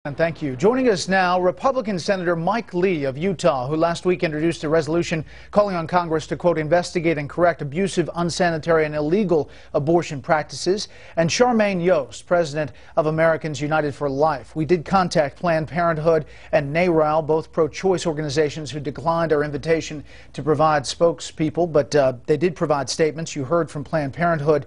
And thank you. Joining us now, Republican Senator Mike Lee of Utah, who last week introduced a resolution calling on Congress to, quote, investigate and correct abusive, unsanitary, and illegal abortion practices, and Charmaine Yoest, president of Americans United for Life. We did contact Planned Parenthood and AUL, both pro-choice organizations, who declined our invitation to provide spokespeople, but they did provide statements. You heard from Planned Parenthood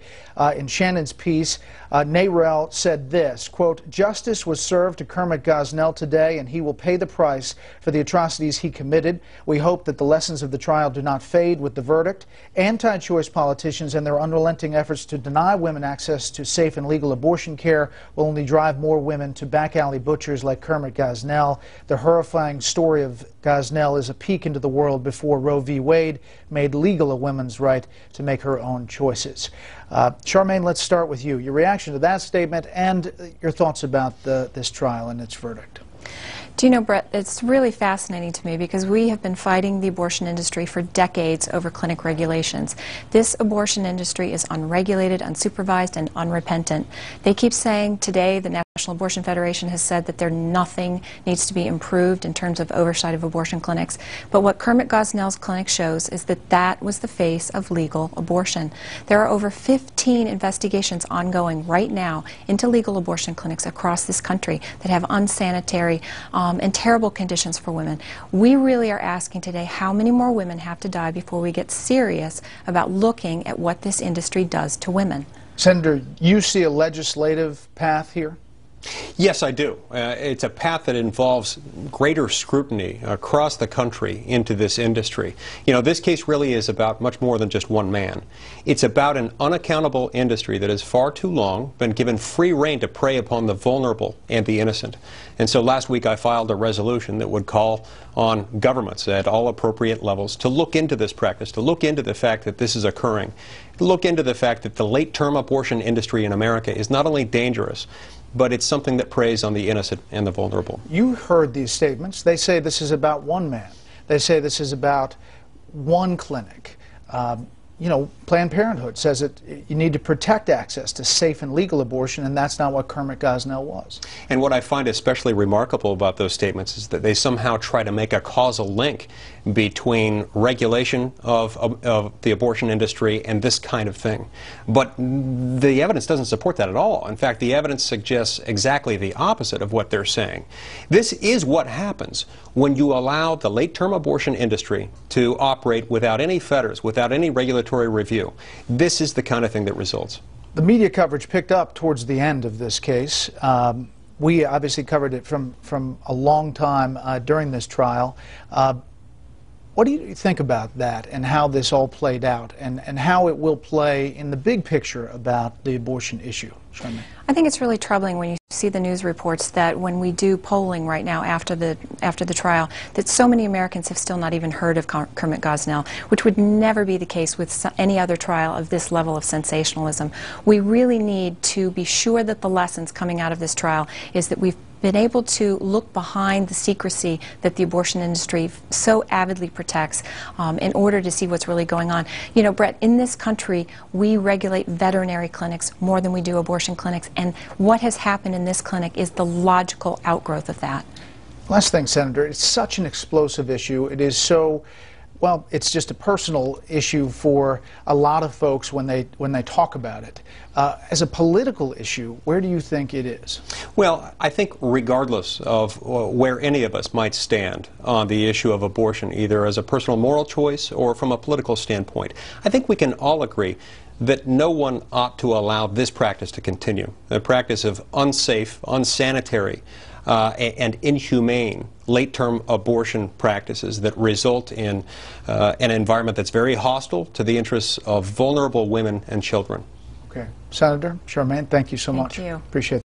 in Shannon's piece. AUL said this, quote, justice was served to Kermit Gosnell today, and he will pay the price for the atrocities he committed. We hope that the lessons of the trial do not fade with the verdict. Anti-choice politicians and their unrelenting efforts to deny women access to safe and legal abortion care will only drive more women to back-alley butchers like Kermit Gosnell. The horrifying story of Gosnell is a peek into the world before Roe v. Wade made legal a woman's right to make her own choices. Charmaine, let's start with you. Your reaction to that statement and your thoughts about this trial and its verdict. Do you know, Brett, it's really fascinating to me because we have been fighting the abortion industry for decades over clinic regulations. This abortion industry is unregulated, unsupervised, and unrepentant. They keep saying today the National Abortion Federation has said that nothing needs to be improved in terms of oversight of abortion clinics. But what Kermit Gosnell's clinic shows is that that was the face of legal abortion. There are over 15 investigations ongoing right now into legal abortion clinics across this country that have unsanitary and terrible conditions for women. We really are asking today how many more women have to die before we get serious about looking at what this industry does to women. Senator, you see a legislative path here? Yes, I do. It's a path that involves greater scrutiny across the country into this industry. You know, this case really is about much more than just one man. It's about an unaccountable industry that has far too long been given free rein to prey upon the vulnerable and the innocent. And so last week I filed a resolution that would call on governments at all appropriate levels to look into this practice, to look into the fact that this is occurring, to look into the fact that the late-term abortion industry in America is not only dangerous, but it's something that preys on the innocent and the vulnerable. You heard these statements. They say this is about one man. They say this is about one clinic. You know, Planned Parenthood says that you need to protect access to safe and legal abortion, and that's not what Kermit Gosnell was. And what I find especially remarkable about those statements is that they somehow try to make a causal link between regulation of the abortion industry and this kind of thing. But the evidence doesn't support that at all. In fact, the evidence suggests exactly the opposite of what they're saying. This is what happens when you allow the late-term abortion industry to operate without any fetters, without any regulatory review. This is the kind of thing that results. The media coverage picked up towards the end of this case. We obviously covered it from a long time during this trial. What do you think about that and how this all played out and how it will play in the big picture about the abortion issue? Charmaine. I think it's really troubling when you see the news reports that when we do polling right now after the trial, that so many Americans have still not even heard of Kermit Gosnell, which would never be the case with any other trial of this level of sensationalism. We really need to be sure that the lessons coming out of this trial is that we've been able to look behind the secrecy that the abortion industry so avidly protects in order to see what's really going on. You know, Brett, in this country, we regulate veterinary clinics more than we do abortion clinics, and what has happened in this clinic is the logical outgrowth of that. Last thing, Senator, it's such an explosive issue. It is so, well, it's just a personal issue for a lot of folks when they talk about it. As a political issue, where do you think it is? Well, I think regardless of where any of us might stand on the issue of abortion, either as a personal moral choice or from a political standpoint, I think we can all agree that no one ought to allow this practice to continue, the practice of unsafe, unsanitary, and inhumane late-term abortion practices that result in an environment that's very hostile to the interests of vulnerable women and children. Okay. Senator Charmaine, thank you so much. Thank you. Appreciate it.